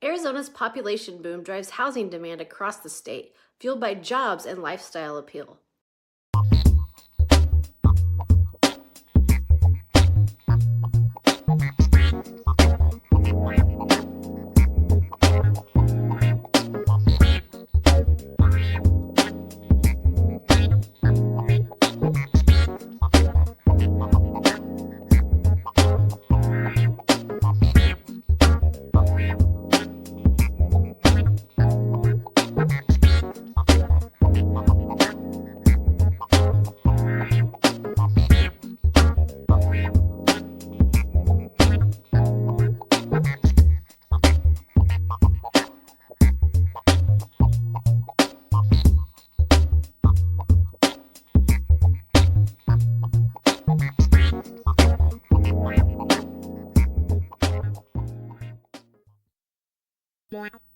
Arizona's population boom drives housing demand across the state, fueled by jobs and lifestyle appeal. Wow.